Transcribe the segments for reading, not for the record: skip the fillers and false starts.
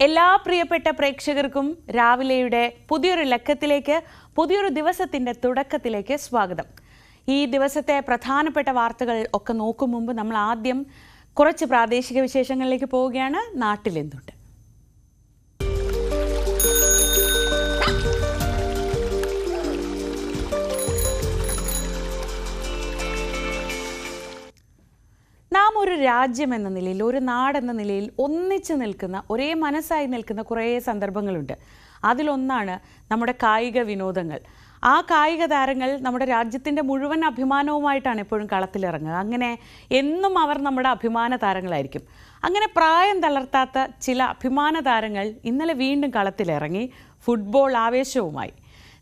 എല്ലാ പ്രിയപ്പെട്ട പ്രേക്ഷകർക്കും രാവിലെയുടെ പുതിയൊരു ലക്കത്തിലേക്ക്, പുതിയൊരു ദിവസത്തിന്റെ തുടക്കത്തിലേക്ക് സ്വാഗതം. ഈ ദിവസത്തെ പ്രധാനപ്പെട്ട വാർത്തകൾ ഒക്കെ നോക്കും മുമ്പ് നമ്മൾ ആദ്യം കുറച്ച് പ്രാദേശിക വിശേഷങ്ങളിലേക്ക് പോവുകയാണ്. നാട്ടിലെന്തുണ്ട്? നാം ഒരു രാജ്യം എന്ന നിലയിൽ, ഒരു നാടെന്ന നിലയിൽ ഒന്നിച്ചു നിൽക്കുന്ന, ഒരേ മനസ്സായി നിൽക്കുന്ന കുറേ സന്ദർഭങ്ങളുണ്ട്. അതിലൊന്നാണ് നമ്മുടെ കായിക വിനോദങ്ങൾ. ആ കായിക താരങ്ങൾ നമ്മുടെ രാജ്യത്തിൻ്റെ മുഴുവൻ അഭിമാനവുമായിട്ടാണ് എപ്പോഴും കളത്തിലിറങ്ങുക. അങ്ങനെ എന്നും അവർ നമ്മുടെ അഭിമാന താരങ്ങളായിരിക്കും. അങ്ങനെ പ്രായം തളർത്താത്ത ചില അഭിമാന താരങ്ങൾ ഇന്നലെ വീണ്ടും കളത്തിലിറങ്ങി, ഫുട്ബോൾ ആവേശവുമായി.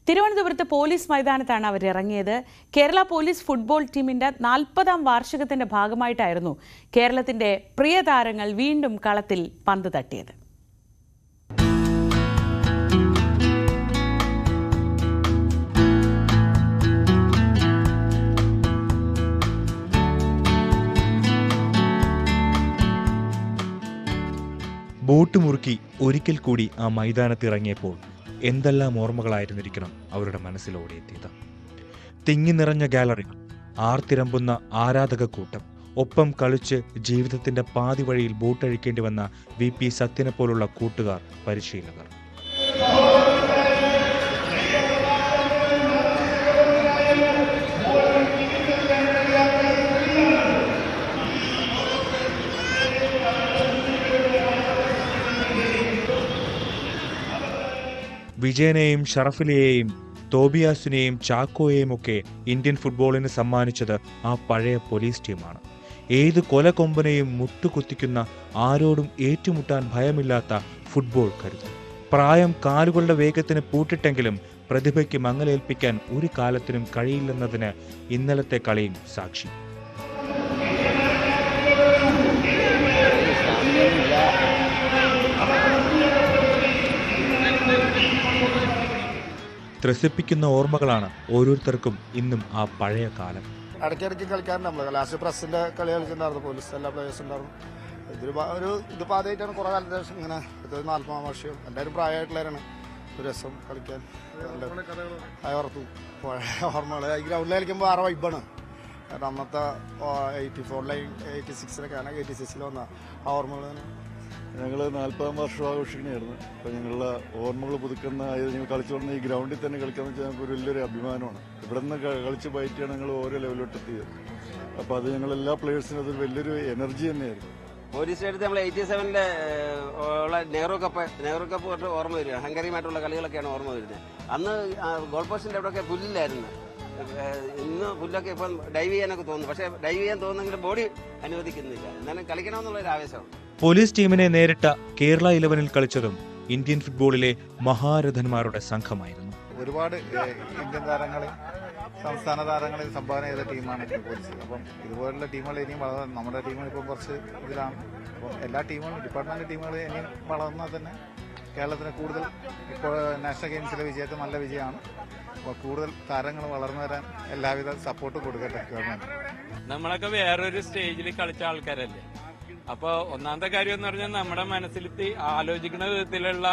തിരുവനന്തപുരത്ത് പോലീസ് മൈതാനത്താണ് അവർ ഇറങ്ങിയത്. കേരള പോലീസ് ഫുട്ബോൾ ടീമിൻ്റെ 40ാം വാർഷികത്തിൻ്റെ ഭാഗമായിട്ടായിരുന്നു കേരളത്തിൻ്റെ പ്രിയ താരങ്ങൾ വീണ്ടും കളത്തിൽ പന്ത് തട്ടിയത്. ബോട്ട് മുറുക്കി ഒരിക്കൽ കൂടി ആ മൈതാനത്തിറങ്ങിയപ്പോൾ എന്തെല്ലാം ഓർമ്മകളായിരുന്നിരിക്കണം അവരുടെ മനസ്സിലോടിയെത്തിയത്. തിങ്ങി നിറഞ്ഞ ഗാലറികൾ, ആർത്തിരമ്പുന്ന ആരാധക കൂട്ടം, ഒപ്പം കളിച്ച് ജീവിതത്തിന്റെ പാതി വഴിയിൽ ബോട്ടഴിക്കേണ്ടി വന്ന VP സത്യനെ പോലുള്ള കൂട്ടുകാർ, പരിശീലകർ. വിജയനെയും ഷറഫിലെയും തോബിയാസിനെയും ചാക്കോയെയും ഒക്കെ ഇന്ത്യൻ ഫുട്ബോളിന് സമ്മാനിച്ചത് ആ പഴയ പോലീസ് ടീമാണ്. ഏത് കൊലകൊമ്പനെയും മുട്ടുകുത്തിക്കുന്ന, ആരോടും ഏറ്റുമുട്ടാൻ ഭയമില്ലാത്ത ഫുട്ബോൾ കരുതൽ. പ്രായം കാലുകളുടെ വേഗത്തിന് പൂട്ടിട്ടെങ്കിലും പ്രതിഭയ്ക്ക് മങ്ങലേൽപ്പിക്കാൻ ഒരു കാലത്തിനും കഴിയില്ലെന്നതിന് ഇന്നലത്തെ കളിയും സാക്ഷി. ത്രസിപ്പിക്കുന്ന ഓർമ്മകളാണ് ഓരോരുത്തർക്കും ഇന്നും ആ പഴയ കാലം. ഇടയ്ക്കിടയ്ക്ക് കളിക്കാറുണ്ട്. നമ്മൾ ലാസ്റ്റ് പ്രസിന്റെ കളി കളിക്കുന്നുണ്ടായിരുന്നു, പോലീസ് എല്ലാ പ്ലേയേഴ്സും ഉണ്ടായിരുന്നു. ഇതിപ്പോൾ ആദ്യമായിട്ടാണ് കുറേ കാലത്തിന് ശേഷം ഇങ്ങനെ 40ാം വർഷം എല്ലാവരും പ്രായമായിട്ടുള്ളവരാണ്. ഒരു രസം കളിക്കാൻ ഓർത്തു ഓർമ്മകൾ. ഈ ഗ്രൗണ്ടിൽ കളിക്കുമ്പോൾ 6 വൈബാണ്. കാരണം അന്നത്തെ 84 86 86 വന്ന ആ ഓർമ്മകൾ. ഞങ്ങൾ 40ാം വർഷം ആഘോഷിക്കണമായിരുന്നു. അപ്പോൾ ഞങ്ങളുടെ ഓർമ്മകൾ പുതുക്കുന്ന, ഞങ്ങൾ കളിച്ചു വന്ന ഈ ഗ്രൗണ്ടിൽ തന്നെ കളിക്കാന്ന് വെച്ചാൽ ഞങ്ങൾക്ക് ഒരു വലിയൊരു അഭിമാനമാണ്. ഇവിടെ നിന്ന് കളിച്ച് പയറ്റിയാണ് ഞങ്ങൾ ഓരോ ലെവലിലോട്ട് എത്തിയത്. അപ്പോൾ അത് ഞങ്ങളെല്ലാ പ്ലേയേഴ്സിനും അതൊരു വലിയൊരു എനർജി തന്നെയായിരുന്നു. പോലീസ് സ്റ്റേഡിയത്തിൽ നമ്മൾ 87-ലെ നെഹ്റു കപ്പ് തൊട്ട് ഓർമ്മ വരിക. ഹംഗറിയുമായിട്ടുള്ള കളികളൊക്കെയാണ് ഓർമ്മ വരുന്നത്. അന്ന് ഗോൾ പോസ്റ്റിൻ്റെ അവിടെയൊക്കെ പുല്ലില്ലായിരുന്നു. ഇന്ന് പുല്ലൊക്കെ ഇപ്പം ഡൈവ് ചെയ്യാനൊക്കെ തോന്നുന്നു. പക്ഷേ ഡൈവ് ചെയ്യാൻ തോന്നുന്നെങ്കിലും ബോഡി അനുവദിക്കുന്നില്ല. എന്നാലും കളിക്കണമെന്നുള്ളൊരു ആവേശമാണ്. പോലീസ് ടീമിനെ നേരിട്ട കേരള 11-ൽ കളിച്ചതും ഇന്ത്യൻ ഫുട്ബോളിലെ മഹാരഥന്മാരുടെ സംഘമായിരുന്നു. ഒരുപാട് ഇന്ത്യൻ താരങ്ങളെ, സംസ്ഥാന താരങ്ങളെ സംഭാവന ചെയ്ത ടീമാണ് പോലീസ്. അപ്പം ഇതുപോലുള്ള ടീമുകൾ ഇനിയും വളർന്നു. നമ്മുടെ ടീം ഇപ്പം കുറച്ച് ഇതിലാണ്. അപ്പം എല്ലാ ടീമുകളും, ഡിപ്പാർട്ട്മെന്റ് ടീമുകൾ ഇനിയും വളർന്നാൽ തന്നെ കേരളത്തിന് കൂടുതൽ, ഇപ്പോൾ നാഷണൽ ഗെയിംസിലെ വിജയത്തിൽ നല്ല വിജയമാണ്. അപ്പോൾ കൂടുതൽ താരങ്ങൾ വളർന്നു വരാൻ എല്ലാവിധ സപ്പോർട്ടും കൊടുക്കട്ടെ ഗവൺമെന്റ്. നമ്മളൊക്കെ വേറൊരു സ്റ്റേജിൽ കളിച്ച ആൾക്കാരല്ലേ. അപ്പോൾ ഒന്നാമത്തെ കാര്യം എന്ന് പറഞ്ഞാൽ നമ്മുടെ മനസ്സിലെത്തി ആലോചിക്കുന്ന വിധത്തിലുള്ള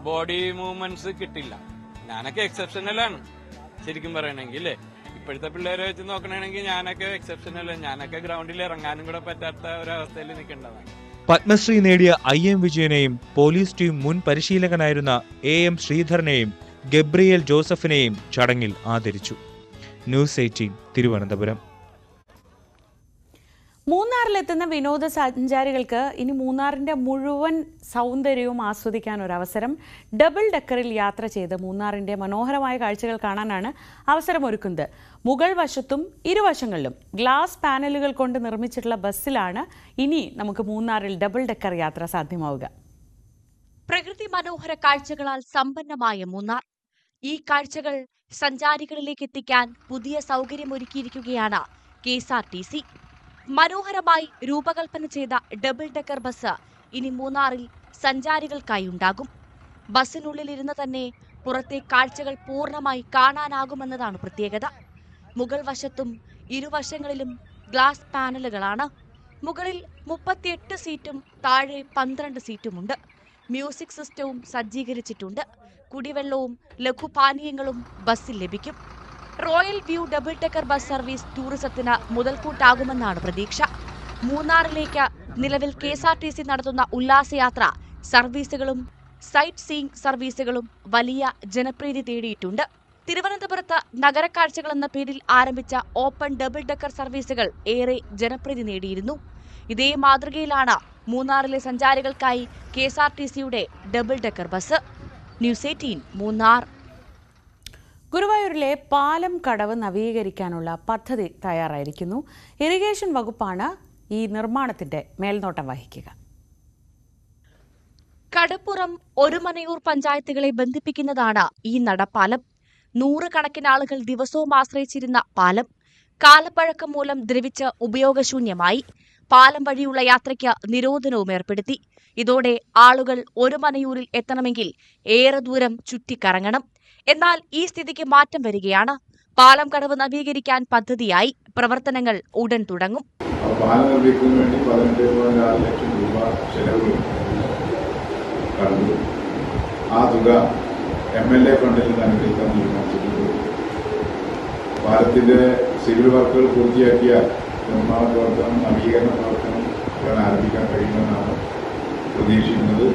ബോഡി മൂവ്മെന്റ്സ് കിട്ടില്ല. ഞാനൊക്കെ എക്സെപ്ഷനലാണ് ശരിക്കും പറയണമെങ്കിൽ. ഇപ്പോഴത്തെ പിള്ളേരെ വെച്ച് നോക്കണമെങ്കിൽ ഞാനൊക്കെ എക്സെപ്ഷനല്ല. ഞാനൊക്കെ ഗ്രൗണ്ടിൽ ഇറങ്ങാനും കൂടെ പറ്റാത്ത ഒരവസ്ഥയിൽ നിൽക്കേണ്ടതാണ്. പത്മശ്രീ നേടിയ IM വിജയനെയും പോലീസ് ടീം മുൻ പരിശീലകനായിരുന്ന AM ശ്രീധരനെയും ഗബ്രിയേൽ ജോസഫിനെയും ചടങ്ങിൽ ആദരിച്ചു. ന്യൂസ് 18 തിരുവനന്തപുരം. മൂന്നാറിലെത്തുന്ന വിനോദസഞ്ചാരികൾക്ക് ഇനി മൂന്നാറിൻ്റെ മുഴുവൻ സൗന്ദര്യവും ആസ്വദിക്കാൻ ഒരവസരം. ഡബിൾ ഡെക്കറിൽ യാത്ര ചെയ്ത് മൂന്നാറിൻ്റെ മനോഹരമായ കാഴ്ചകൾ കാണാനാണ് അവസരമൊരുക്കുന്നത്. മുകൾ വശത്തും ഇരുവശങ്ങളിലും ഗ്ലാസ് പാനലുകൾ കൊണ്ട് നിർമ്മിച്ചിട്ടുള്ള ബസ്സിലാണ് ഇനി നമുക്ക് മൂന്നാറിൽ ഡബിൾ ഡെക്കർ യാത്ര സാധ്യമാവുക. പ്രകൃതി മനോഹര കാഴ്ചകളാൽ സമ്പന്നമായ മൂന്നാർ. ഈ കാഴ്ചകൾ സഞ്ചാരികളിലേക്ക് എത്തിക്കാൻ പുതിയ സൗകര്യമൊരുക്കിയിരിക്കുകയാണ് KSRTC. മനോഹരമായി രൂപകൽപ്പന ചെയ്ത ഡബിൾ ഡെക്കർ ബസ് ഇനി മൂന്നാറിൽ സഞ്ചാരികൾക്കായി ഉണ്ടാകും. ബസ്സിനുള്ളിലിരുന്ന് തന്നെ പുറത്തെ കാഴ്ചകൾ പൂർണ്ണമായി കാണാനാകുമെന്നതാണ് പ്രത്യേകത. മുകൾ വശത്തും ഇരുവശങ്ങളിലും ഗ്ലാസ് പാനലുകളാണ്. മുകളിൽ 38 സീറ്റും താഴെ 12 സീറ്റുമുണ്ട്. മ്യൂസിക് സിസ്റ്റവും സജ്ജീകരിച്ചിട്ടുണ്ട്. കുടിവെള്ളവും ലഘുപാനീയങ്ങളും ബസ്സിൽ ലഭിക്കും. Royal view double decker bus service ടൂറിസത്തിന് മുതൽക്കൂട്ടാകുമെന്നാണ് പ്രതീക്ഷ. മൂന്നാറിലേക്ക് നിലവിൽ KSRTC നടത്തുന്ന ഉല്ലാസയാത്ര സർവീസുകളും സൈറ്റ് സീയിങ് സർവീസുകളും വലിയ ജനപ്രീതി നേടിയിട്ടുണ്ട്. തിരുവനന്തപുരത്ത് നഗരക്കാഴ്ചകൾ എന്ന പേരിൽ ആരംഭിച്ച ഓപ്പൺ ഡബിൾ ഡെക്കർ സർവീസുകൾ ഏറെ ജനപ്രീതി നേടിയിരുന്നു. ഇതേ മാതൃകയിലാണ് മൂന്നാറിലെ സഞ്ചാരികൾക്കായി KSRTCയുടെ double decker bus. News 18 Munnar. ഗുരുവായൂരിലെ പാലം കടവ് നവീകരിക്കാനുള്ള പദ്ധതി തയ്യാറായിരിക്കുന്നു. ഇറിഗേഷൻ വകുപ്പാണ് ഈ നിർമ്മാണത്തിന്റെ മേൽനോട്ടം വഹിക്കുക. കടപ്പുറം ഒരുമനയൂർ പഞ്ചായത്തുകളെ ബന്ധിപ്പിക്കുന്നതാണ് ഈ നടപ്പാലം. 100 കണക്കിന് ആളുകൾ ദിവസവും ആശ്രയിച്ചിരുന്ന പാലം കാലപ്പഴക്കം മൂലം ദ്രവിച്ച് ഉപയോഗശൂന്യമായി. പാലം വഴിയുള്ള യാത്രയ്ക്ക് നിരോധനവും ഏർപ്പെടുത്തി. ഇതോടെ ആളുകൾ ഒരുമനയൂരിൽ എത്തണമെങ്കിൽ ഏറെ ദൂരം ചുറ്റിക്കറങ്ങണം. എന്നാൽ ഈ സ്ഥിതിക്ക് മാറ്റം വരികയാണ്. പാലം കടവ് നവീകരിക്കാൻ പദ്ധതിയായി. പ്രവർത്തനങ്ങൾ ഉടൻ തുടങ്ങും. പാലം നിർമ്മിക്കുന്നതിന് വേണ്ടി 18.6 ലക്ഷം രൂപ ചെലവ് കണ്ടു. ആ തുക MLA ഫണ്ടിൽ നിന്ന് അനുവദിക്കാൻ തീരുമാനിച്ചിട്ടുണ്ട്. പാലത്തിന്റെ സിവിൽ വർക്കുകൾ പൂർത്തിയാക്കിയ നിർമ്മാണ പ്രവർത്തനം, നവീകരണ പ്രവർത്തനം ആരംഭിക്കാൻ കഴിയുമെന്നാണ് പ്രതീക്ഷിക്കുന്നത്.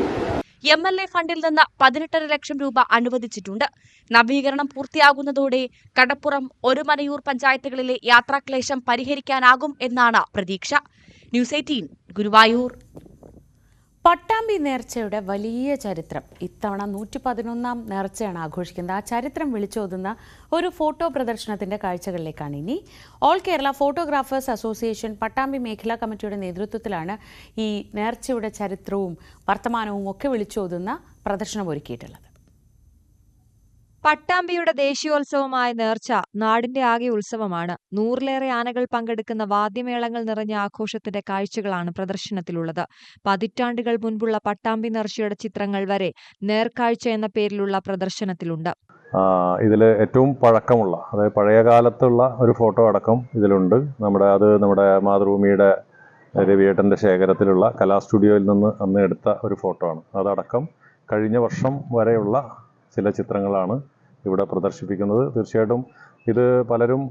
MLA ഫണ്ടിൽ നിന്ന് 18.5 ലക്ഷം രൂപ അനുവദിച്ചിട്ടുണ്ട്. നവീകരണം പൂർത്തിയാകുന്നതോടെ കടപ്പുറം ഒരുമനയൂർ പഞ്ചായത്തുകളിലെ യാത്രാക്ലേശം പരിഹരിക്കാനാകും എന്നാണ് പ്രതീക്ഷ. ന്യൂസ് 18 ഗുരുവായൂർ. പട്ടാമ്പി നേർച്ചയുടെ വലിയ ചരിത്രം. ഇത്തവണ 111ാം നേർച്ചയാണ് ആഘോഷിക്കുന്നത്. ആ ചരിത്രം വിളിച്ചോതുന്ന ഒരു ഫോട്ടോ പ്രദർശനത്തിന്റെ കാഴ്ചകളിലേക്കാണ് ഇനി. All Kerala photographers association Pattambi മേഖലാ കമ്മിറ്റിയുടെ നേതൃത്വത്തിലാണ് ഈ നേർച്ചയുടെ ചരിത്രവും വർത്തമാനവും ഒക്കെ വിളിച്ചോതുന്ന പ്രദർശനം ഒരുക്കിയിട്ടുള്ളത്. പട്ടാമ്പിയുടെ ദേശീയോത്സവമായ നേർച്ച നാടിന്റെ ആകെ ഉത്സവമാണ്. 100-ലേറെ ആനകൾ പങ്കെടുക്കുന്ന വാദ്യമേളങ്ങൾ നിറഞ്ഞ ആഘോഷത്തിന്റെ കാഴ്ചകളാണ് പ്രദർശനത്തിലുള്ളത്. പതിറ്റാണ്ടുകൾ മുൻപുള്ള പട്ടാമ്പി നേർച്ചയുടെ ചിത്രങ്ങൾ വരെ നേർക്കാഴ്ച എന്ന പേരിലുള്ള പ്രദർശനത്തിലുണ്ട്. ഇതിൽ ഏറ്റവും പഴക്കമുള്ള, അതായത് പഴയ കാലത്തുള്ള ഒരു ഫോട്ടോ അടക്കം ഇതിലുണ്ട്. നമ്മുടെ മാതൃഭൂമിയുടെ രവിയേട്ടൻ്റെ ശേഖരത്തിലുള്ള കലാ സ്റ്റുഡിയോയിൽ നിന്ന് അന്ന് എടുത്ത ഒരു ഫോട്ടോ ആണ്. അതടക്കം കഴിഞ്ഞ വർഷം വരെയുള്ള ചില ചിത്രങ്ങളാണ് ഇവിടെ പ്രദർശിപ്പിക്കുന്നത്. തീർച്ചയായിട്ടും ഇത് പലരും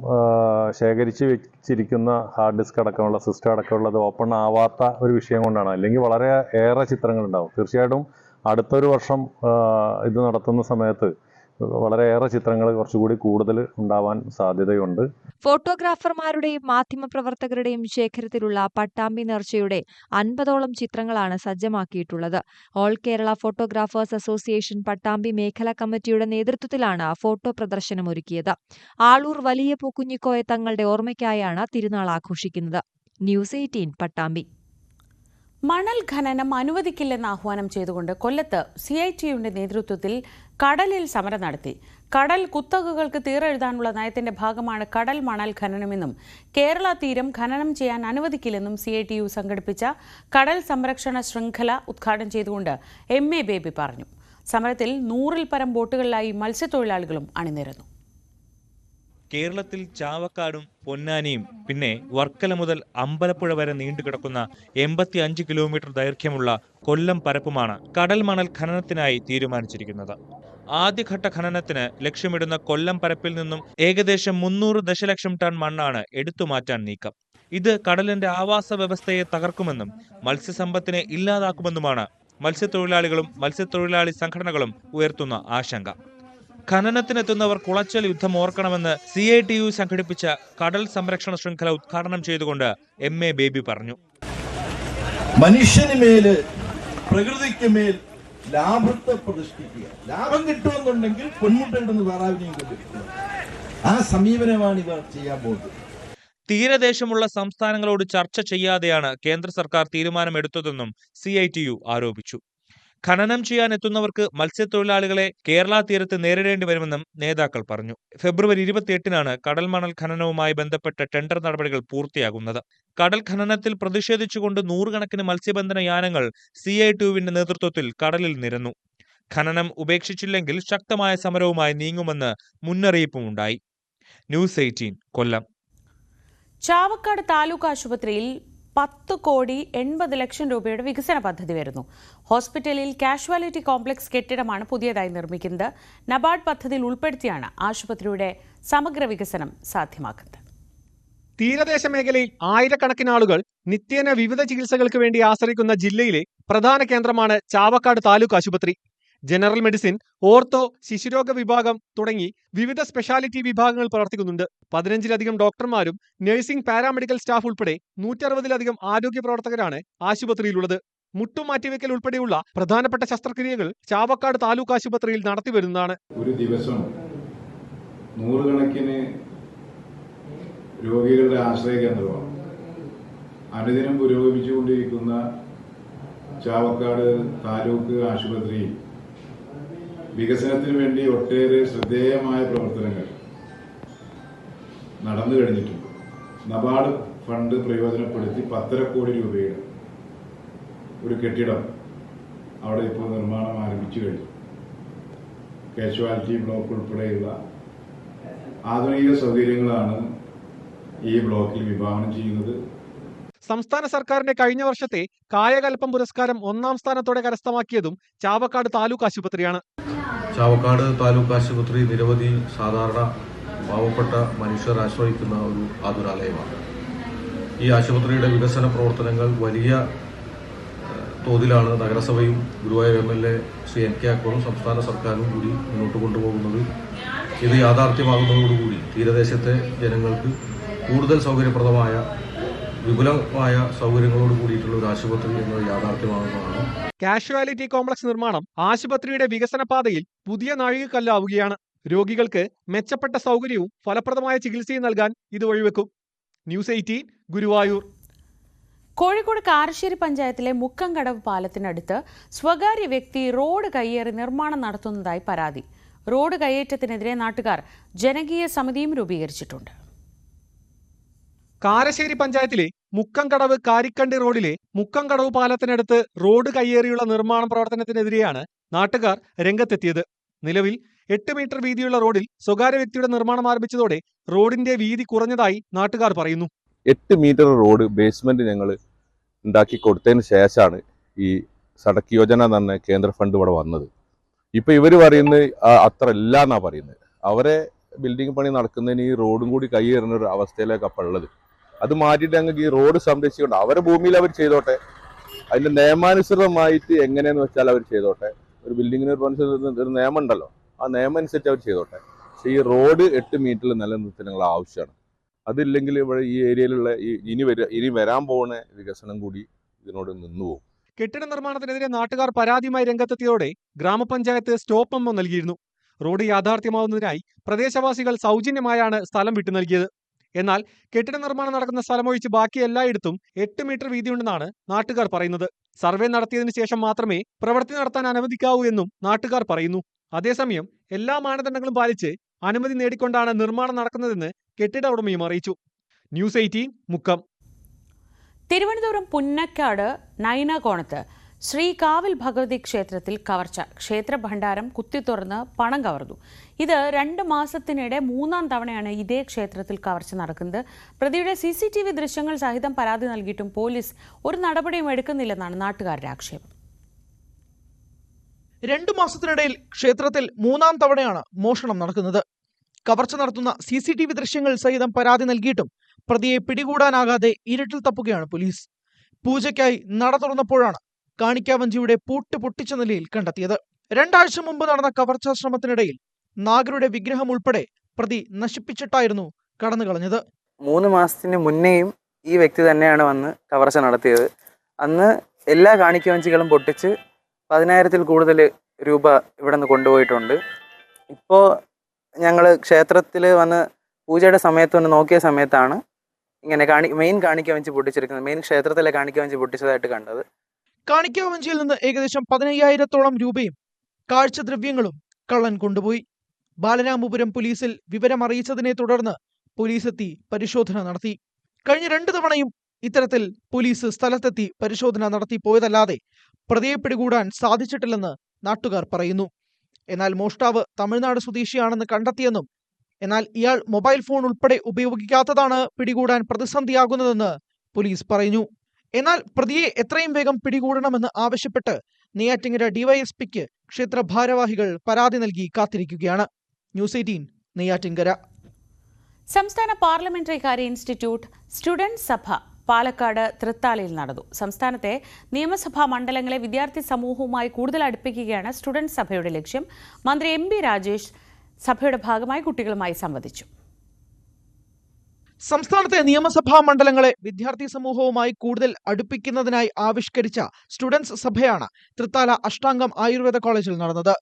ശേഖരിച്ച് വെച്ചിരിക്കുന്ന ഹാർഡ് ഡിസ്ക് അടക്കമുള്ള സിസ്റ്റം അടക്കമുള്ളത് ഓപ്പൺ ആവാത്ത ഒരു വിഷയം കൊണ്ടാണ്. അല്ലെങ്കിൽ വളരെ ഏറെ ചിത്രങ്ങളുണ്ടാവും. തീർച്ചയായിട്ടും അടുത്തൊരു വർഷം ഇത് നടത്തുന്ന സമയത്ത് വളരെയേറെ ചിത്രങ്ങൾ കുറച്ചുകൂടി കൂടുതൽ ഉണ്ടാവാൻ സാധ്യതയുണ്ട്. ഫോട്ടോഗ്രാഫർമാരുടെയും മാധ്യമപ്രവർത്തകരുടെയും ശേഖരത്തിലുള്ള പട്ടാമ്പി നേർച്ചയുടെ 50ഓളം ചിത്രങ്ങളാണ് സജ്ജമാക്കിയിട്ടുള്ളത്. All Kerala photographers association Pattambi മേഖലാ കമ്മിറ്റിയുടെ നേതൃത്വത്തിലാണ് ഫോട്ടോ പ്രദർശനം ഒരുക്കിയത്. ആളൂർ വലിയ പൂക്കുഞ്ഞിക്കോയ തങ്ങളുടെ ഓർമ്മയ്ക്കായാണ് തിരുനാൾ ആഘോഷിക്കുന്നത്. ന്യൂസ് 18 പട്ടാമ്പി. മണൽ ഖനനം അനുവദിക്കില്ലെന്ന് ആഹ്വാനം ചെയ്തുകൊണ്ട് കൊല്ലത്ത് CITUവിന്റെ നേതൃത്വത്തിൽ കടലിൽ സമരം നടത്തി. കടൽ കുത്തകകൾക്ക് തീരെഴുതാനുള്ള നയത്തിന്റെ ഭാഗമാണ് കടൽ മണൽ ഖനനമെന്നും കേരള തീരം ഖനനം ചെയ്യാൻ അനുവദിക്കില്ലെന്നും CITU സംഘടിപ്പിച്ച കടൽ സംരക്ഷണ ശൃംഖല ഉദ്ഘാടനം ചെയ്തുകൊണ്ട് MA ബേബി പറഞ്ഞു. സമരത്തിൽ 100-ൽ പരം ബോട്ടുകളിലായി മത്സ്യത്തൊഴിലാളികളും അണിനിരന്നു. കേരളത്തിൽ ചാവക്കാടും പൊന്നാനിയും പിന്നെ വർക്കല മുതൽ അമ്പലപ്പുഴ വരെ നീണ്ടുകിടക്കുന്ന 85 കിലോമീറ്റർ ദൈർഘ്യമുള്ള കൊല്ലം പരപ്പുമാണ് കടൽ മണൽ ഖനനത്തിനായി തീരുമാനിച്ചിരിക്കുന്നത്. ആദ്യഘട്ട ഖനനത്തിന് ലക്ഷ്യമിടുന്ന കൊല്ലം പരപ്പിൽ നിന്നും ഏകദേശം 300 ദശലക്ഷം ടൺ മണ്ണാണ് എടുത്തുമാറ്റാൻ നീക്കം. ഇത് കടലിന്റെ ആവാസ വ്യവസ്ഥയെ തകർക്കുമെന്നും മത്സ്യസമ്പത്തിനെ ഇല്ലാതാക്കുമെന്നുമാണ് മത്സ്യത്തൊഴിലാളികളും മത്സ്യത്തൊഴിലാളി സംഘടനകളും ഉയർത്തുന്ന ആശങ്ക. ഖനനത്തിനെത്തുന്നവർ കുളച്ചൽ യുദ്ധം ഓർക്കണമെന്ന് CITU സംഘടിപ്പിച്ച കടൽ സംരക്ഷണ ശൃംഖല ഉദ്ഘാടനം ചെയ്തുകൊണ്ട് MA ബേബി പറഞ്ഞു. മനുഷ്യന് മേല് പ്രകൃതിക്ക് മേൽ ലാഭത്തെ പ്രതിഷ്ഠിക്കുക. ലാഭം കിട്ടുമെന്നുണ്ടെങ്കിൽ പൊന്മുട്ടയിടുന്ന വേറാവിനെയും കൊണ്ടിരിക്കുക. ആ സമീപനമാണ് ഇവർ ചെയ്യാൻ പോകുന്നത്. തീരദേശമുള്ള സംസ്ഥാനങ്ങളോട് ചർച്ച ചെയ്യാതെയാണ് കേന്ദ്ര സർക്കാർ തീരുമാനമെടുത്തതെന്നും CITU ആരോപിച്ചു. ഖനനം ചെയ്യാൻ എത്തുന്നവർക്ക് മത്സ്യത്തൊഴിലാളികളെ കേരള തീരത്ത് നേരിടേണ്ടി വരുമെന്നും നേതാക്കൾ പറഞ്ഞു. ഫെബ്രുവരി 28-നാണ് കടൽ മണൽ ഖനനവുമായി ബന്ധപ്പെട്ട ടെൻഡർ നടപടികൾ പൂർത്തിയാകുന്നത്. കടൽ ഖനനത്തിൽ പ്രതിഷേധിച്ചുകൊണ്ട് 100 കണക്കിന് മത്സ്യബന്ധന യാനങ്ങൾ CITUവിന്റെ നേതൃത്വത്തിൽ കടലിൽ നിരന്നു. ഖനനം ഉപേക്ഷിച്ചില്ലെങ്കിൽ ശക്തമായ സമരവുമായി നീങ്ങുമെന്ന് മുന്നറിയിപ്പുമുണ്ടായി. ന്യൂസ് 18 കൊല്ലം. ചാവക്കാട് താലൂക്ക് ആശുപത്രിയിൽ 10,80,00,000 രൂപയുടെ വികസന പദ്ധതി വരുന്നു. ഹോസ്പിറ്റലിൽ കാഷ്വാലിറ്റി കോംപ്ലക്സ് കെട്ടിടമാണ് പുതിയതായി നിർമ്മിക്കുന്നത്. നബാർഡ് പദ്ധതിയിൽ ഉൾപ്പെടുത്തിയാണ് ആശുപത്രിയുടെ സമഗ്ര വികസനം സാധ്യമാക്കുന്നത്. തീരദേശ മേഖലയിൽ ആയിരക്കണക്കിന് ആളുകൾ നിത്യേന വിവിധ ചികിത്സകൾക്ക് വേണ്ടി ആശ്രയിക്കുന്ന ജില്ലയിലെ പ്രധാന കേന്ദ്രമാണ് ചാവക്കാട് താലൂക്ക് ആശുപത്രി. ജനറൽ മെഡിസിൻ, ഓർത്തോ, ശിശുരോഗ വിഭാഗം തുടങ്ങി വിവിധ സ്പെഷ്യാലിറ്റി വിഭാഗങ്ങൾ പ്രവർത്തിക്കുന്നുണ്ട്. 15-ലധികം ഡോക്ടർമാരും നഴ്സിംഗ്, പാരാമെഡിക്കൽ സ്റ്റാഫ് ഉൾപ്പെടെ 160-ലധികം ആരോഗ്യ പ്രവർത്തകരാണ് ആശുപത്രിയിലുള്ളത്. മുട്ടുമാറ്റിവെക്കൽ ഉൾപ്പെടെയുള്ള പ്രധാനപ്പെട്ട ശസ്ത്രക്രിയകൾ ചാവക്കാട് താലൂക്ക് ആശുപത്രിയിൽ നടത്തിവരുന്നതാണ്. ഒരു ദിവസം നൂറുകണക്കിന് രോഗികളുടെ ആശ്രയ കേന്ദ്രമാണ്. അനുദിനം പുരോഗമിച്ചുകൊണ്ടിരിക്കുന്ന ചാവക്കാട് താലൂക്ക് ആശുപത്രിയിൽ വികസനത്തിന് വേണ്ടി ഒട്ടേറെ ശ്രദ്ധേയമായ പ്രവർത്തനങ്ങൾ നടന്നു കഴിഞ്ഞിട്ടുണ്ട്. നബാർഡ് ഫണ്ട് പ്രയോജനപ്പെടുത്തി 1.5 കോടി രൂപയുടെ ഒരു കെട്ടിടം അവിടെ ഇപ്പോൾ നിർമ്മാണം ആരംഭിച്ചു കഴിഞ്ഞു. കാഷ്വാലിറ്റി ബ്ലോക്ക് ഉൾപ്പെടെയുള്ള ആധുനിക സൗകര്യങ്ങളാണ് ഈ ബ്ലോക്കിൽ വിഭാവനം ചെയ്യുന്നത്. സംസ്ഥാന സർക്കാരിന്റെ കഴിഞ്ഞ വർഷത്തെ കായകൽപ്പം പുരസ്കാരം 1ാം സ്ഥാനത്തോടെ കരസ്ഥമാക്കിയതും ചാവക്കാട് താലൂക്ക് ആശുപത്രിയാണ്. ചാവക്കാട് താലൂക്ക് ആശുപത്രി നിരവധി സാധാരണ പാവപ്പെട്ട മനുഷ്യർ ആശ്രയിക്കുന്ന ഒരു ആതുരാലയമാണ്. ഈ ആശുപത്രിയുടെ വികസന പ്രവർത്തനങ്ങൾ വലിയ തോതിലാണ് നഗരസഭയും ഗുരുവായൂർ MLA ശ്രീ N.K. അക്ബറും സംസ്ഥാന സർക്കാരും കൂടി മുന്നോട്ട് കൊണ്ടുപോകുന്നത്. ഇത് യാഥാർത്ഥ്യമാകുന്നതോടുകൂടി തീരദേശത്തെ ജനങ്ങൾക്ക് കൂടുതൽ സൗകര്യപ്രദമായ വിപുലമായ സൗകര്യങ്ങളോട് കൂടിയിട്ടുള്ള ഒരു ആശുപത്രി എന്നത് യാഥാർത്ഥ്യമാകുന്നതാണ്. കാഷ്വാലിറ്റി കോംപ്ലക്സ് നിർമ്മാണം ആശുപത്രിയുടെ വികസന പാതയിൽ പുതിയ നാഴികക്കല്ലാവുകയാണ്. രോഗികൾക്ക് മെച്ചപ്പെട്ട സൗകര്യവും ഫലപ്രദമായ ചികിത്സയും നൽകാൻ ഇത് വഴിവെക്കും. ന്യൂസ് 18 ഗുരുവായൂർ. കോഴിക്കോട് കാരശ്ശേരി പഞ്ചായത്തിലെ മുക്കംകടവ് പാലത്തിനടുത്ത് സ്വകാര്യ വ്യക്തി റോഡ് കയ്യേറി നിർമ്മാണം നടത്തുന്നതായി പരാതി. റോഡ് കയ്യേറ്റത്തിനെതിരെ നാട്ടുകാർ ജനകീയ സമിതിയും രൂപീകരിച്ചിട്ടുണ്ട്. കാരശ്ശേരി പഞ്ചായത്തിലെ മുക്കംകടവ് കാരിക്കണ്ടി റോഡിലെ മുക്കംകടവ് പാലത്തിനടുത്ത് റോഡ് കയ്യേറിയുള്ള നിർമ്മാണ പ്രവർത്തനത്തിനെതിരെയാണ് നാട്ടുകാർ രംഗത്തെത്തിയത്. നിലവിൽ 8 മീറ്റർ വീതിയുള്ള റോഡിൽ സ്വകാര്യ വ്യക്തിയുടെ നിർമ്മാണം ആരംഭിച്ചതോടെ റോഡിന്റെ വീതി കുറഞ്ഞതായി നാട്ടുകാർ പറയുന്നു. 8 മീറ്റർ റോഡ് ബേസ്മെന്റ് ഞങ്ങൾ ഉണ്ടാക്കി കൊടുത്തതിന് ശേഷമാണ് ഈ സടക്ക് യോജന എന്ന് പറഞ്ഞ കേന്ദ്ര ഫണ്ട് ഇവിടെ വന്നത്. ഇപ്പൊ ഇവർ പറയുന്നത് അത്ര ഇല്ല എന്നാ പറയുന്നത്. അവരെ ബിൽഡിംഗ് പണി നടക്കുന്നതിന് ഈ റോഡും കൂടി കയ്യേറുന്ന ഒരു അവസ്ഥയിലേക്ക് അപ്പം ഉള്ളത്. അത് മാറ്റിയിട്ട് ഞങ്ങൾക്ക് ഈ റോഡ് സംരക്ഷിച്ചുകൊണ്ട് അവരെ ഭൂമിയിൽ അവർ ചെയ്തോട്ടെ. അതിന്റെ നിയമാനുസൃതമായിട്ട് എങ്ങനെയാന്ന് വെച്ചാൽ അവർ ചെയ്തോട്ടെ. ഒരു ബിൽഡിങ്ങിന് ഒരു നിയമം ഉണ്ടല്ലോ, ആ നിയമം അനുസരിച്ച് അവർ ചെയ്തോട്ടെ. പക്ഷെ ഈ റോഡ് 8 മീറ്ററിൽ നിലനിർത്തി ഞങ്ങൾ ആവശ്യമാണ്. അതില്ലെങ്കിൽ ഇവിടെ ഈ ഏരിയയിലുള്ള ഇനി വരാൻ പോകുന്ന വികസനം കൂടി ഇതിനോട് നിന്നുപോകും. കെട്ടിട നിർമ്മാണത്തിനെതിരെ നാട്ടുകാർ പരാതിയുമായി രംഗത്തെത്തിയതോടെ ഗ്രാമപഞ്ചായത്ത് സ്റ്റോപ്പ് മെമ്മോ നൽകിയിരുന്നു. റോഡ് യാഥാർത്ഥ്യമാവുന്നതിനായി പ്രദേശവാസികൾ സൗജന്യമായാണ് സ്ഥലം വിട്ടു നൽകിയത്. എന്നാൽ കെട്ടിട നിർമ്മാണം നടക്കുന്ന സ്ഥലമൊഴിച്ച് ബാക്കി എല്ലായിടത്തും 8 മീറ്റർ വീതിയുണ്ടെന്നാണ് നാട്ടുകാർ പറയുന്നത്. സർവേ നടത്തിയതിനു ശേഷം മാത്രമേ പ്രവൃത്തി നടത്താൻ അനുവദിക്കാവൂ എന്നും നാട്ടുകാർ പറയുന്നു. അതേസമയം എല്ലാ മാനദണ്ഡങ്ങളും പാലിച്ച് അനുമതി നേടിക്കൊണ്ടാണ് നിർമ്മാണം നടക്കുന്നതെന്ന് കെട്ടിട ഉടമയും അറിയിച്ചു. ന്യൂസ് 18 മുക്കം. തിരുവനന്തപുരം പുന്നക്കാട് നൈനാകോണത്ത് ശ്രീ കാവിൽ ഭഗവതി ക്ഷേത്രത്തിൽ കവർച്ച. ക്ഷേത്ര ഭണ്ഡാരം കുത്തിത്തുറന്ന് പണം കവർന്നു. ഇത് 2 മാസത്തിനിടെ 3ാം തവണയാണ് ഇതേ ക്ഷേത്രത്തിൽ കവർച്ച നടക്കുന്നത്. പ്രതിയുടെ CCTV ദൃശ്യങ്ങൾ സഹിതം പരാതി നൽകിയിട്ടും പോലീസ് ഒരു നടപടിയും എടുക്കുന്നില്ലെന്നാണ് നാട്ടുകാരുടെ ആക്ഷേപം. 2 മാസത്തിനിടയിൽ ക്ഷേത്രത്തിൽ 3ാം തവണയാണ് മോഷണം നടക്കുന്നത്. കവർച്ച നടത്തുന്ന CCTV ദൃശ്യങ്ങൾ സഹിതം പരാതി നൽകിയിട്ടും പ്രതിയെ പിടികൂടാനാകാതെ ഇരുട്ടിൽ തപ്പുകയാണ് പോലീസ്. പൂജയ്ക്കായി നട തുറന്നപ്പോഴാണ് കാണിക്കാവഞ്ചിയുടെ പൂട്ട് പൊട്ടിച്ച നിലയിൽ കണ്ടെത്തിയത്. 2 ആഴ്ച മുമ്പ് നടന്ന കവർച്ചാ ശ്രമത്തിനിടയിൽ നാഗരുടെ വിഗ്രഹം ഉൾപ്പെടെ പ്രതി നശിപ്പിച്ചിട്ടായിരുന്നു കടന്നു കളഞ്ഞത്. 3 മാസത്തിന് മുന്നേയും ഈ വ്യക്തി തന്നെയാണ് വന്ന് കവർച്ച നടത്തിയത്. അന്ന് എല്ലാ കാണിക്കവഞ്ചികളും പൊട്ടിച്ച് 10,000-ൽ കൂടുതൽ രൂപ ഇവിടെ നിന്ന് കൊണ്ടുപോയിട്ടുണ്ട്. ഇപ്പോൾ ഞങ്ങൾ ക്ഷേത്രത്തിൽ വന്ന് പൂജയുടെ സമയത്ത് വന്ന് നോക്കിയ സമയത്താണ് ഇങ്ങനെ മെയിൻ കാണിക്കവഞ്ചി പൊട്ടിച്ചിരിക്കുന്നത്. മെയിൻ ക്ഷേത്രത്തിലെ കാണിക്കവഞ്ചി പൊട്ടിച്ചതായിട്ട് കണ്ടത്. കാണിക്കാവഞ്ചിയിൽ നിന്ന് ഏകദേശം 15,000-ഓളം രൂപയും കാഴ്ചദ്രവ്യങ്ങളും കള്ളൻ കൊണ്ടുപോയി. ബാലരാമപുരം പോലീസിൽ വിവരമറിയിച്ചതിനെ തുടർന്ന് പോലീസ് എത്തി പരിശോധന നടത്തി. കഴിഞ്ഞ 2 തവണയും ഇത്തരത്തിൽ പോലീസ് സ്ഥലത്തെത്തി പരിശോധന നടത്തി പോയതല്ലാതെ പ്രതിയെ പിടികൂടാൻ സാധിച്ചിട്ടില്ലെന്ന് നാട്ടുകാർ പറയുന്നു. എന്നാൽ മോഷ്ടാവ് തമിഴ്നാട് സ്വദേശിയാണെന്ന് കണ്ടെത്തിയെന്നും എന്നാൽ ഇയാൾ മൊബൈൽ ഫോൺ ഉൾപ്പെടെ ഉപയോഗിക്കാത്തതാണ് പിടികൂടാൻ പ്രതിസന്ധിയാകുന്നതെന്ന് പോലീസ് പറഞ്ഞു. എന്നാൽ പ്രതിയെ എത്രയും വേഗം പിടികൂടണമെന്ന് ആവശ്യപ്പെട്ട് നെയ്യാറ്റിങ്കര ഡിവൈഎസ്പിക്ക് ക്ഷേത്ര ഭാരവാഹികൾ പരാതി നൽകി കാത്തിരിക്കുകയാണ്. ന്യൂസ് 18 നെയ്യാറ്റിങ്കര. സംസ്ഥാന പാർലമെന്ററി കാര്യ ഇൻസ്റ്റിറ്റ്യൂട്ട് സ്റ്റുഡന്റ് സഭ പാലക്കാട് തൃത്താലയിൽ നടന്നു. സംസ്ഥാനത്തെ നിയമസഭാ മണ്ഡലങ്ങളെ വിദ്യാർത്ഥി സമൂഹവുമായി കൂടുതൽ അടുപ്പിക്കുകയാണ് സ്റ്റുഡന്റ് സഭയുടെ ലക്ഷ്യം. മന്ത്രി MB രാജേഷ് സഭയുടെ ഭാഗമായി കുട്ടികളുമായി സംവദിച്ചു. സംസ്ഥാനത്തെ നിയമസഭാ മണ്ഡലങ്ങളെ വിദ്യാർത്ഥി സമൂഹവുമായി കൂടുതൽ അടുപ്പിക്കുന്നതിനായി ആവിഷ്കരിച്ച സ്റ്റുഡൻസ് സഭയാണ് തൃത്താല അഷ്ടാംഗം ആയുർവേദ കോളേജിൽ നടന്നത്.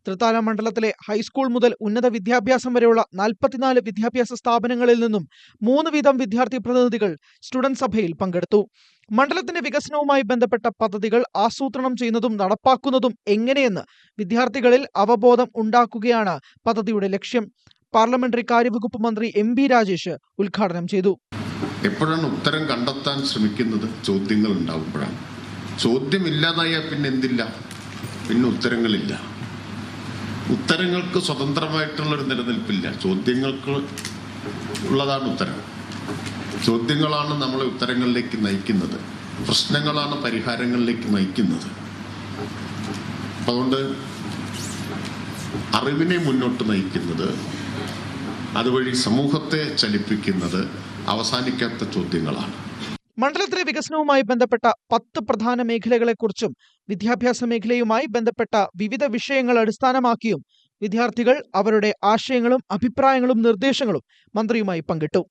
തൃത്താല മണ്ഡലത്തിലെ ഹൈസ്കൂൾ മുതൽ ഉന്നത വിദ്യാഭ്യാസം വരെയുള്ള 44 വിദ്യാഭ്യാസ സ്ഥാപനങ്ങളിൽ നിന്നും 3 വീതം വിദ്യാർത്ഥി പ്രതിനിധികൾ സ്റ്റുഡന്റ് സഭയിൽ പങ്കെടുത്തു. മണ്ഡലത്തിന്റെ വികസനവുമായി ബന്ധപ്പെട്ട പദ്ധതികൾ ആസൂത്രണം ചെയ്യുന്നതും നടപ്പാക്കുന്നതും എങ്ങനെയെന്ന് വിദ്യാർത്ഥികളിൽ അവബോധം ഉണ്ടാക്കുകയാണ് പദ്ധതിയുടെ ലക്ഷ്യം. പാർലമെന്ററി കാര്യവകുപ്പ് മന്ത്രി MB രാജേഷ് ഉദ്ഘാടനം ചെയ്തു. എപ്പോഴാണ് ഉത്തരം കണ്ടെത്താൻ ശ്രമിക്കുന്നത്? ചോദ്യങ്ങൾ ഉണ്ടാകുമ്പോഴാണ്. ചോദ്യമില്ലാതായാൽ പിന്നെ എന്തില്ല? പിന്നെ ഉത്തരങ്ങളില്ല. ഉത്തരങ്ങൾക്ക് സ്വതന്ത്രമായിട്ടുള്ളൊരു നിലനിൽപ്പില്ല. ചോദ്യങ്ങൾക്ക് ഉള്ളതാണ് ഉത്തരം. ചോദ്യങ്ങളാണ് നമ്മളെ ഉത്തരങ്ങളിലേക്ക് നയിക്കുന്നത്. പ്രശ്നങ്ങളാണ് പരിഹാരങ്ങളിലേക്ക് നയിക്കുന്നത്. അതുകൊണ്ട് അറിവിനെ മുന്നോട്ട് നയിക്കുന്നത്, അതുവഴി സമൂഹത്തെ ചലിപ്പിക്കുന്നത് അവസാനിക്കാത്ത ചോദ്യങ്ങളാണ്. മണ്ഡലത്തിലെ വികസനവുമായി ബന്ധപ്പെട്ട 10 പ്രധാന മേഖലകളെക്കുറിച്ചും വിദ്യാഭ്യാസ മേഖലയുമായി ബന്ധപ്പെട്ട വിവിധ വിഷയങ്ങൾ അടിസ്ഥാനമാക്കിയും വിദ്യാർത്ഥികൾ അവരുടെ ആശയങ്ങളും അഭിപ്രായങ്ങളും നിർദ്ദേശങ്ങളും മന്ത്രിയുമായി പങ്കിട്ടു.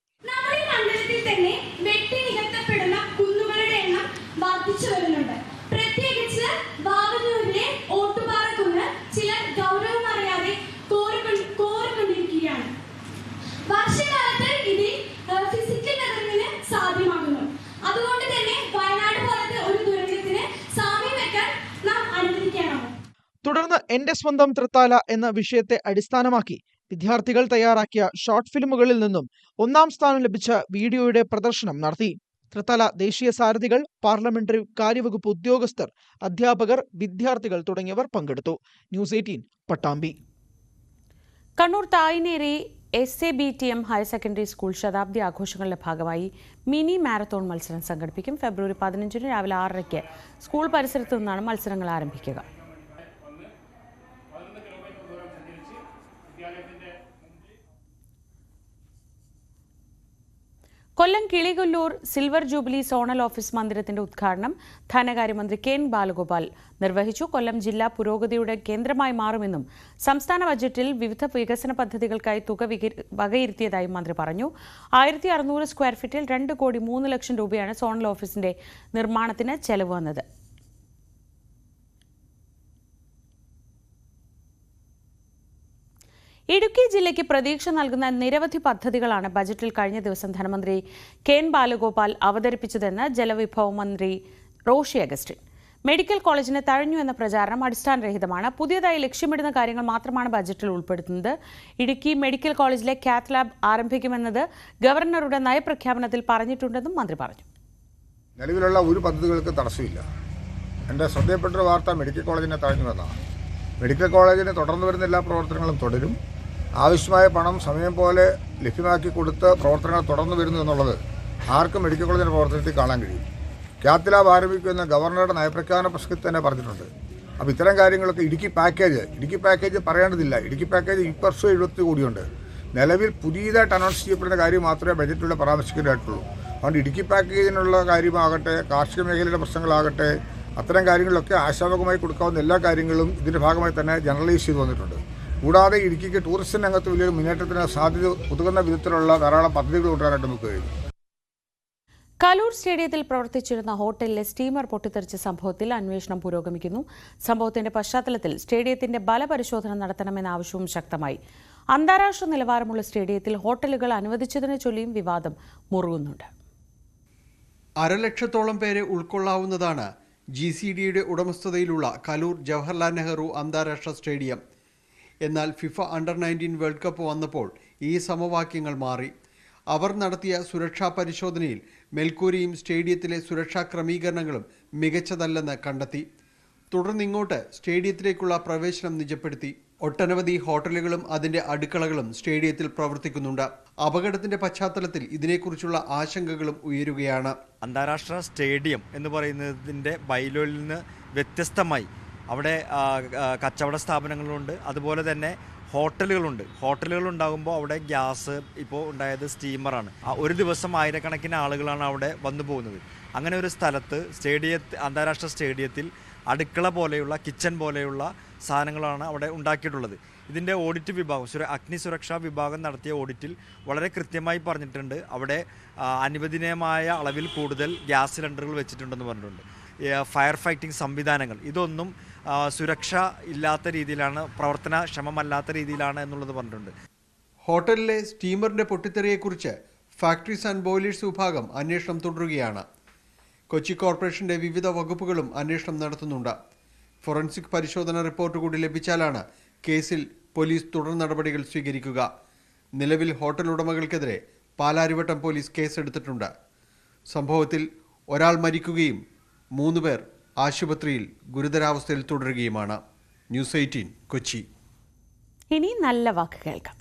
തുടർന്ന് എന്റെ സ്വന്തം തൃത്താല എന്ന വിഷയത്തെ അടിസ്ഥാനമാക്കി വിദ്യാർത്ഥികൾ തയ്യാറാക്കിയ ഷോർട്ട് ഫിലിമുകളിൽ നിന്നും 1ാം സ്ഥാനം ലഭിച്ച വീഡിയോയുടെ പ്രദർശനം നടത്തി. തൃത്താല ദേശീയ സാരഥികൾ, പാർലമെന്ററി കാര്യവകുപ്പ് ഉദ്യോഗസ്ഥർ, അധ്യാപകർ, വിദ്യാർത്ഥികൾ തുടങ്ങിയവർ പങ്കെടുത്തു. News 18 Pattambi. Kannur Thayineri SABTM higher secondary school ശതാബ്ദി ആഘോഷങ്ങളുടെ ഭാഗമായി മിനി മാരത്തോൺ മത്സരം സംഘടിപ്പിക്കും. ഫെബ്രുവരി 15 രാവിലെ 6:30 സ്കൂൾ പരിസരത്തു നിന്നാണ് മത്സരങ്ങൾ ആരംഭിക്കുക. Kollam Kilikollur silver jubilee zonal office മന്ദിരത്തിന്റെ ഉദ്ഘാടനം ധനകാര്യമന്ത്രി കെൻ ബാലഗോപാൽ നിർവഹിച്ചു. കൊല്ലം ജില്ലാ പുരോഗതിയുടെ കേന്ദ്രമായി മാറുമെന്നും സംസ്ഥാന ബജറ്റിൽ വിവിധ വികസന പദ്ധതികൾക്കായി തുക വകയിരുത്തിയതായും മന്ത്രി പറഞ്ഞു. 1600 സ്ക്വയർ ഫീറ്റിൽ 2,03,00,000 രൂപയാണ് സോണൽ ഓഫീസിന്റെ നിർമ്മാണത്തിന് ചെലവ് വന്നത്. ഇടുക്കി ജില്ലയ്ക്ക് പ്രതീക്ഷ നൽകുന്ന നിരവധി പദ്ധതികളാണ് ബജറ്റിൽ കഴിഞ്ഞ ദിവസം ധനമന്ത്രി കെൻ ബാലഗോപാൽ അവതരിപ്പിച്ചതെന്ന് ജലവിഭവ മന്ത്രി റോഷി അഗസ്റ്റിൻ. മെഡിക്കൽ കോളേജിനെ തഴഞ്ഞു എന്ന പ്രചാരണം അടിസ്ഥാനരഹിതമാണ്. പുതിയതായി ലക്ഷ്യമിടുന്ന കാര്യങ്ങൾ മാത്രമാണ് ബജറ്റിൽ ഉൾപ്പെടുത്തുന്നത്. ഇടുക്കി മെഡിക്കൽ കോളേജിലെ കാത്ത് ലാബ് ആരംഭിക്കുമെന്നത് ഗവർണറുടെ നയപ്രഖ്യാപനത്തിൽ പറഞ്ഞിട്ടുണ്ടെന്നും മന്ത്രി പറഞ്ഞു. നിലവിലുള്ള ഒരു പദ്ധതികൾക്ക് തടസ്സമില്ല. എൻ്റെ ശ്രദ്ധയപ്പെട്ട വാർത്ത മെഡിക്കൽ കോളേജിനെ തഴഞ്ഞുവെന്നാണ്. മെഡിക്കൽ കോളേജിന് തുടർന്നു വരുന്ന എല്ലാ പ്രവർത്തനങ്ങളും തുടരും. ആവശ്യമായ പണം സമയം പോലെ ലഭ്യമാക്കി കൊടുത്ത് പ്രവർത്തനങ്ങൾ തുടർന്നു വരുന്നു എന്നുള്ളത് ആർക്കും മെഡിക്കൽ കോളേജിൻ്റെ പ്രവർത്തനത്തിൽ കാണാൻ കഴിയും. കാത്ത് ലാബ് ആരംഭിക്കുമെന്ന് ഗവർണറുടെ നയപ്രഖ്യാപന പ്രസംഗത്തിൽ തന്നെ പറഞ്ഞിട്ടുണ്ട്. അപ്പോൾ ഇത്തരം കാര്യങ്ങളൊക്കെ ഇടുക്കി പാക്കേജ് പറയേണ്ടതില്ല. ഇടുക്കി പാക്കേജ് ഈ വർഷം 70 കോടിയുണ്ട്. നിലവിൽ പുതിയതായിട്ട് അനൗൺസ് ചെയ്യപ്പെടുന്ന കാര്യം മാത്രമേ ബജറ്റിലൂടെ പരാമർശിക്കാനായിട്ടുള്ളൂ. അതുകൊണ്ട് ഇടുക്കി പാക്കേജിനുള്ള കാര്യമാകട്ടെ, കാർഷിക മേഖലയുടെ പ്രശ്നങ്ങളാകട്ടെ, അത്തരം കാര്യങ്ങളിലൊക്കെ ആശാവകമായി കൊടുക്കാവുന്ന എല്ലാ കാര്യങ്ങളും ഇതിൻ്റെ ഭാഗമായി തന്നെ ജനറലൈസ് ചെയ്തു വന്നിട്ടുണ്ട്. കൂടാതെ ഇടുക്കിക്ക് ടൂറിസം രംഗത്ത് വലിയൊരു മുന്നേറ്റത്തിന് സാധ്യത ഒതുങ്ങുന്ന വിധത്തിലുള്ള ധാരാളം പദ്ധതികൾ കൊണ്ടുവരാനായിട്ട് നമുക്ക് കഴിയും. കലൂർ സ്റ്റേഡിയത്തിൽ പ്രവർത്തിച്ചിരുന്ന ഹോട്ടലിലെ സ്റ്റീമർ പൊട്ടിത്തെറിച്ച സംഭവത്തിൽ അന്വേഷണം പുരോഗമിക്കുന്നു. സംഭവത്തിന്റെ പശ്ചാത്തലത്തിൽ സ്റ്റേഡിയത്തിന്റെ ബലപരിശോധന നടത്തണമെന്ന ആവശ്യവും ശക്തമായി. അന്താരാഷ്ട്ര നിലവാരമുള്ള സ്റ്റേഡിയത്തിൽ ഹോട്ടലുകൾ അനുവദിച്ചതിനെ ചൊല്ലിയും വിവാദം മുറുകുന്നുണ്ട്. 1,00,000-ഓളം പേരെ ഉൾക്കൊള്ളാവുന്നതാണ് GCDയുടെ ഉടമസ്ഥതയിലുള്ള കലൂർ ജവഹർലാൽ നെഹ്റു അന്താരാഷ്ട്ര സ്റ്റേഡിയം. എന്നാൽ ഫിഫ അണ്ടർ-19 വേൾഡ് കപ്പ് വന്നപ്പോൾ ഈ സമവാക്യങ്ങൾ മാറി. അവർ നടത്തിയ സുരക്ഷാ പരിശോധനയിൽ മേൽക്കൂരയും സ്റ്റേഡിയത്തിലെ സുരക്ഷാ ക്രമീകരണങ്ങളും മികച്ചതല്ലെന്ന് കണ്ടെത്തി. തുടർന്നിങ്ങോട്ട് സ്റ്റേഡിയത്തിലേക്കുള്ള പ്രവേശനം നിജപ്പെടുത്തി. ഒട്ടനവധി ഹോട്ടലുകളും അതിന്റെ അടുക്കളകളും സ്റ്റേഡിയത്തിൽ പ്രവർത്തിക്കുന്നുണ്ട്. അപകടത്തിന്റെ പശ്ചാത്തലത്തിൽ ഇതിനെക്കുറിച്ചുള്ള ആശങ്കകളും ഉയരുകയാണ്. അന്താരാഷ്ട്ര സ്റ്റേഡിയം എന്ന് പറയുന്നതിൻ്റെ ബൈലോയിൽ നിന്ന് വ്യത്യസ്തമായി അവിടെ കച്ചവട സ്ഥാപനങ്ങളുണ്ട്, അതുപോലെ തന്നെ ഹോട്ടലുകൾ ഉണ്ടാകുമ്പോൾ അവിടെ ഗ്യാസ് ഇപ്പോൾ ഉണ്ടായത് സ്റ്റീമറാണ്. ഒരു ദിവസം ആയിരക്കണക്കിന് ആളുകളാണ് അവിടെ വന്നു പോകുന്നത്. അങ്ങനെ ഒരു സ്ഥലത്ത് അന്താരാഷ്ട്ര സ്റ്റേഡിയത്തിൽ അടുക്കള പോലെയുള്ള കിച്ചൺ പോലെയുള്ള സാധനങ്ങളാണ് അവിടെ ഉണ്ടാക്കിയിട്ടുള്ളത്. ഇതിൻ്റെ ഓഡിറ്റ് വിഭാഗം അഗ്നിസുരക്ഷാ വിഭാഗം നടത്തിയ ഓഡിറ്റിൽ വളരെ കൃത്യമായി പറഞ്ഞിട്ടുണ്ട് അവിടെ അനുവദനീയമായ അളവിൽ കൂടുതൽ ഗ്യാസ് സിലിണ്ടറുകൾ വെച്ചിട്ടുണ്ടെന്ന് പറഞ്ഞിട്ടുണ്ട്. ഫയർ ഫൈറ്റിംഗ് സംവിധാനങ്ങൾ ഇതൊന്നും സുരക്ഷ ഇല്ലാത്ത രീതിയിലാണ്, പ്രവർത്തനക്ഷമമല്ലാത്ത രീതിയിലാണ് എന്നുള്ളത് പറഞ്ഞിട്ടുണ്ട്. ഹോട്ടലിലെ സ്റ്റീമറിന്റെ പൊട്ടിത്തെറിയെക്കുറിച്ച് ഫാക്ടറീസ് ആൻഡ് ബോയിലേഴ്സ് വിഭാഗം അന്വേഷണം തുടരുകയാണ്. കൊച്ചി കോർപ്പറേഷന്റെ വിവിധ വകുപ്പുകളും അന്വേഷണം നടത്തുന്നുണ്ട്. ഫോറൻസിക് പരിശോധന റിപ്പോർട്ട് കൂടി ലഭിച്ചാലാണ് കേസിൽ പോലീസ് തുടർ നടപടികൾ സ്വീകരിക്കുക. നിലവിൽ ഹോട്ടൽ ഉടമകൾക്കെതിരെ പാലാരിവട്ടം പോലീസ് കേസെടുത്തിട്ടുണ്ട്. സംഭവത്തിൽ ഒരാൾ മരിക്കുകയും 3 പേർ ആശുപത്രിയിൽ ഗുരുതരാവസ്ഥയിൽ തുടരുകയുമാണ്. ന്യൂസ് 18 കൊച്ചി. ഇനി നല്ല വാക്ക് കേൾക്കാം.